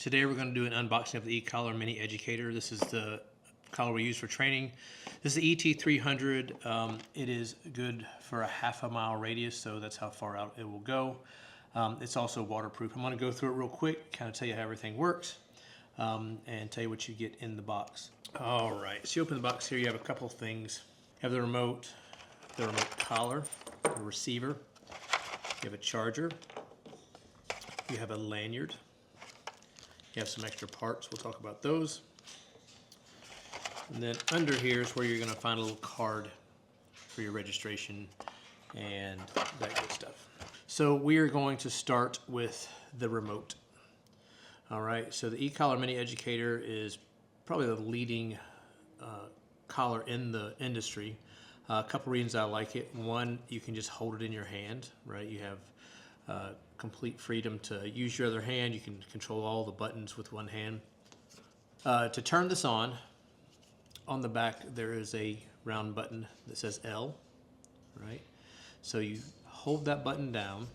Today we're going to do an unboxing of the e-collar mini educator. This is the collar we use for training. This is the ET300. It is good for a half-a-mile radius, so that's how far out it will go. It's also waterproof. I'm going to go through it real quick, kind of tell you how everything works, and tell you what you get in the box. All right, so you open the box here, you have a couple of things. You have the remote collar, the receiver, you have a charger, you have a lanyard, you have some extra parts, we'll talk about those. And then under here is where you're going to find a little card for your registration and that good stuff. So we are going to start with the remote. All right, so the e-collar mini educator is probably the leading collar in the industry. A couple reasons I like it. One, you can just hold it in your hand, right? You have complete freedom to use your other hand. You can control all the buttons with one hand. To turn this on the back there is a round button that says L, right? So you hold that button down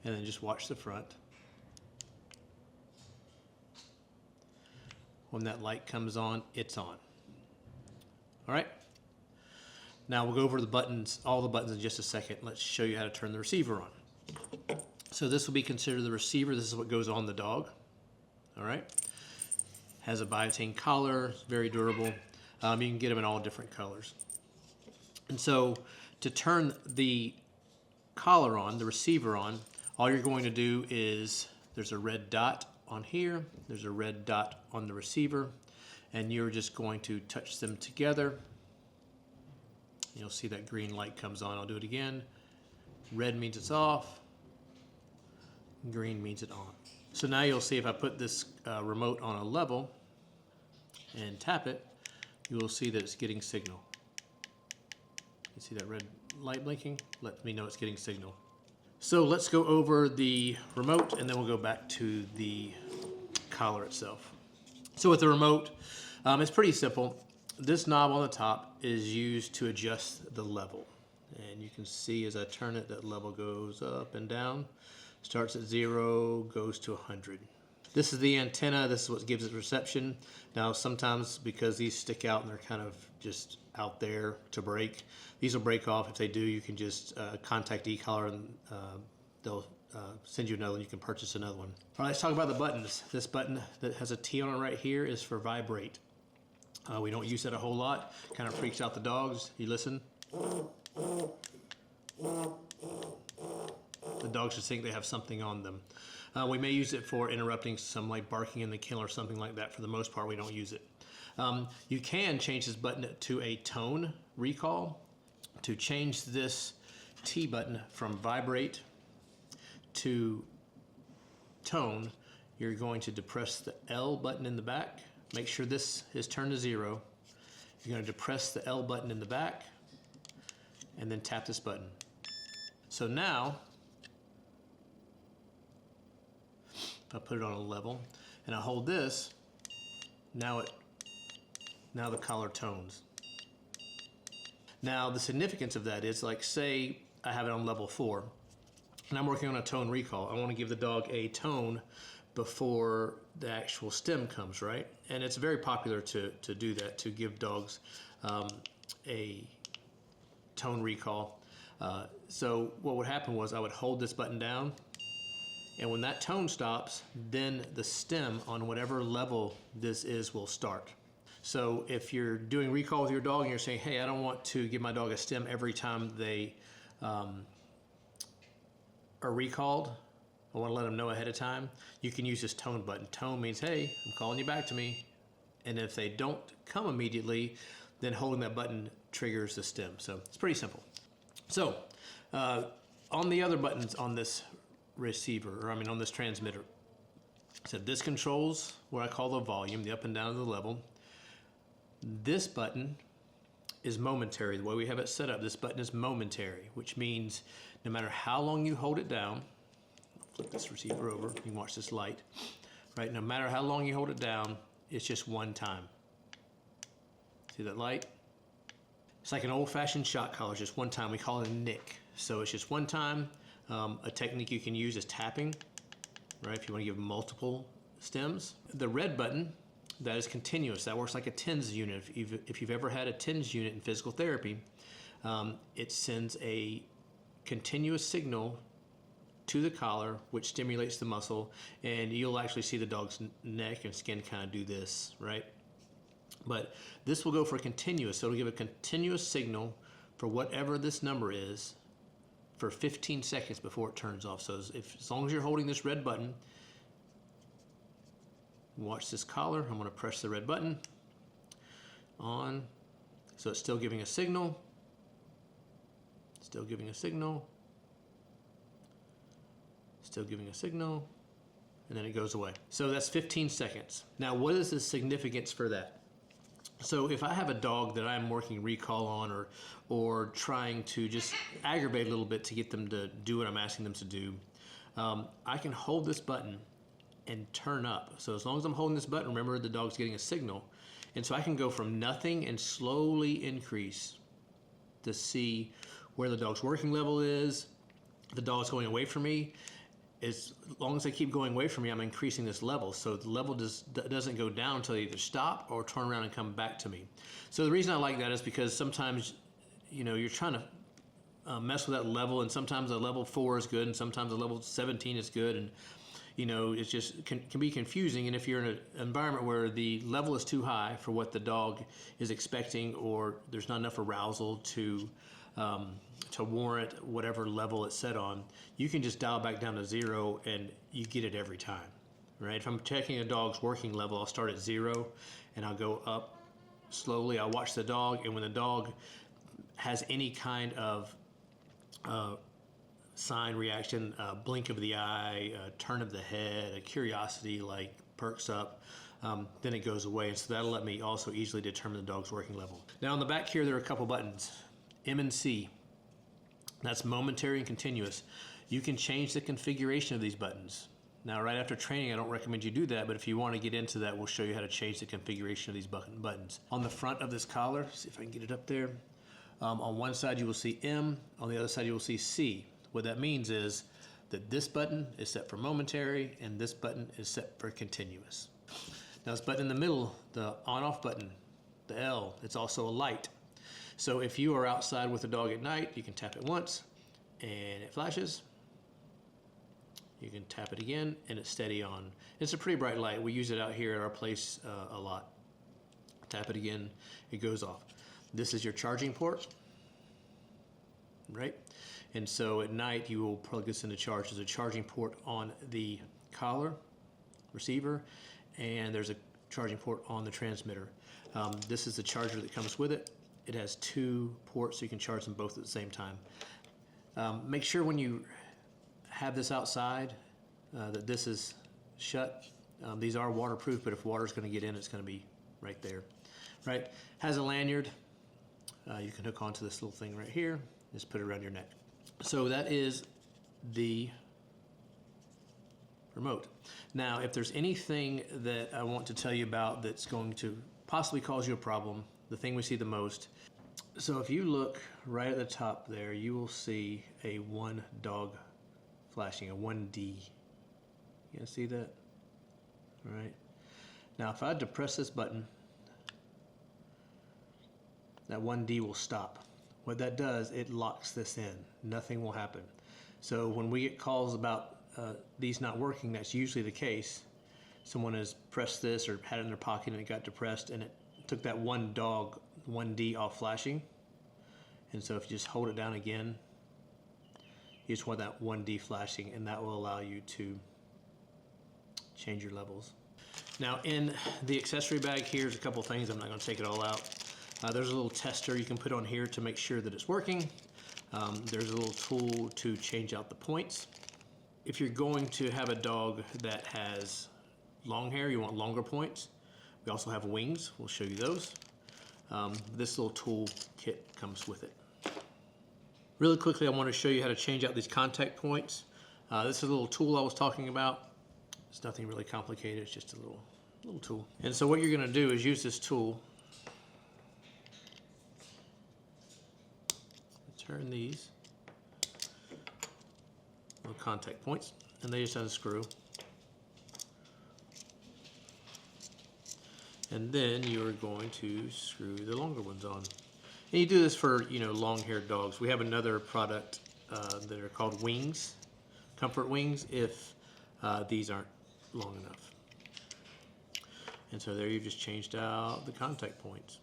and then just watch the front. When that light comes on, it's on. All right? Now we'll go over the buttons, all the buttons in just a second. Let's show you how to turn the receiver on. So this will be considered the receiver. This is what goes on the dog. All right? Has a biotin collar, it's very durable. You can get them in all different colors. And so to turn the collar on, the receiver on, all you're going to do is, there's a red dot on here, there's a red dot on the receiver, and you're just going to touch them together. You'll see that green light comes on. I'll do it again. Red means it's off, green means it's on. So now you'll see if I put this remote on a level and tap it, you will see that it's getting signal. You see that red light blinking? Let me know it's getting signal. So let's go over the remote and then we'll go back to the collar itself. So with the remote, it's pretty simple. This knob on the top is used to adjust the level. And you can see as I turn it, that level goes up and down. Starts at 0, goes to 100. This is the antenna. This is what gives it reception. Now sometimes because these stick out and they're kind of just out there to break, these will break off. If they do, you can just contact e-collar and they'll send you another one. You can purchase another one. All right, let's talk about the buttons. This button that has a T on it right here is for vibrate. We don't use that a whole lot. Kind of freaks out the dogs. You listen. The dogs just think they have something on them. We may use it for interrupting some like barking in the kennel or something like that. For the most part, we don't use it. You can change this button to a tone recall. To change this T button from vibrate to tone, you're going to depress the L button in the back. Make sure this is turned to 0. You're going to depress the L button in the back and then tap this button. So now, if I put it on a level and I hold this, now the collar tones. Now the significance of that is, like, say I have it on level 4 and I'm working on a tone recall. I want to give the dog a tone before the actual stem comes, right? And it's very popular to do that, to give dogs a tone recall. So what would happen was I would hold this button down, and when that tone stops, then the stem on whatever level this is will start. So if you're doing recall with your dog and you're saying, hey, I don't want to give my dog a stem every time they are recalled, I want to let them know ahead of time, you can use this tone button. Tone means, hey, I'm calling you back to me. And if they don't come immediately, then holding that button triggers the stem. So it's pretty simple. So on the other buttons on this receiver, or I mean on this transmitter, so this controls what I call the volume, the up and down of the level. This button is momentary. The way we have it set up, this button is momentary, which means no matter how long you hold it down, flip this receiver over, you can watch this light, right? No matter how long you hold it down, it's just one time. See that light? It's like an old-fashioned shot collar, just one time. We call it a nick. So it's just one time. A technique you can use is tapping, right? If you want to give multiple stems. The red button, that is continuous. That works like a TENS unit. If you've ever had a TENS unit in physical therapy, it sends a continuous signal to the collar, which stimulates the muscle, and you'll actually see the dog's neck and skin kind of do this, right? But this will go for continuous, so it'll give a continuous signal for whatever this number is for 15 seconds before it turns off. So as long as you're holding this red button, watch this collar. I'm going to press the red button on, so it's still giving a signal, still giving a signal, still giving a signal, and then it goes away. So that's 15 seconds. Now, what is the significance for that? So if I have a dog that I'm working recall on or trying to just aggravate a little bit to get them to do what I'm asking them to do, I can hold this button and turn up. So as long as I'm holding this button, remember the dog's getting a signal. And so I can go from nothing and slowly increase to see where the dog's working level is. The dog's going away from me. As long as I keep going away from me, I'm increasing this level. So the level doesn't go down until they either stop or turn around and come back to me. So the reason I like that is because sometimes, you're trying to mess with that level, and sometimes a level 4 is good, and sometimes a level 17 is good, and it's just can be confusing. And if you're in an environment where the level is too high for what the dog is expecting, or there's not enough arousal to warrant whatever level it's set on, you can just dial back down to 0 and you get it every time, right? If I'm checking a dog's working level, I'll start at 0 and I'll go up slowly. I'll watch the dog, and when the dog has any kind of sign, reaction, blink of the eye, turn of the head, a curiosity like perks up, then it goes away. And so that'll let me also easily determine the dog's working level. Now on the back here, there are a couple buttons, M and C. That's momentary and continuous. You can change the configuration of these buttons. Now, right after training, I don't recommend you do that, but if you want to get into that, we'll show you how to change the configuration of these buttons. On the front of this collar, see if I can get it up there. On one side, you will see M. On the other side, you will see C. What that means is that this button is set for momentary, and this button is set for continuous. Now, this button in the middle, the on-off button, the L, it's also a light. So if you are outside with a dog at night, you can tap it once and it flashes. You can tap it again and it's steady on. It's a pretty bright light. We use it out here at our place a lot. Tap it again, it goes off. This is your charging port, right? And so at night you will plug this into charge. There's a charging port on the collar receiver, and there's a charging port on the transmitter. This is the charger that comes with it. It has 2 ports, so you can charge them both at the same time. Make sure when you have this outside that this is shut. These are waterproof, but if water's going to get in, it's going to be right there. Right? Has a lanyard. You can hook onto this little thing right here. Just put it around your neck. So that is the remote. Now, if there's anything that I want to tell you about that's going to possibly cause you a problem, the thing we see the most. So if you look right at the top there, you will see a 1 dog flashing, a 1D. You guys see that? All right. Now if I depress this button, that 1D will stop. What that does, it locks this in. Nothing will happen. So when we get calls about these not working, that's usually the case. Someone has pressed this or had it in their pocket and it got depressed, and it took that 1D off flashing. And so if you just hold it down again, you just want that 1D flashing, and that will allow you to change your levels. Now in the accessory bag, here's a couple things. I'm not going to take it all out. There's a little tester you can put on here to make sure that it's working. There's a little tool to change out the points. If you're going to have a dog that has long hair, you want longer points. We also have wings. We'll show you those. This little tool kit comes with it. Really quickly, I want to show you how to change out these contact points. This is a little tool I was talking about. It's nothing really complicated. It's just a little tool. And so what you're going to do is use this tool. Turn these little contact points, and they just unscrew. And then you're going to screw the longer ones on. And you do this for, you know, long-haired dogs. We have another product that are called wings, comfort wings, if these aren't long enough. And so there you just changed out the contact points.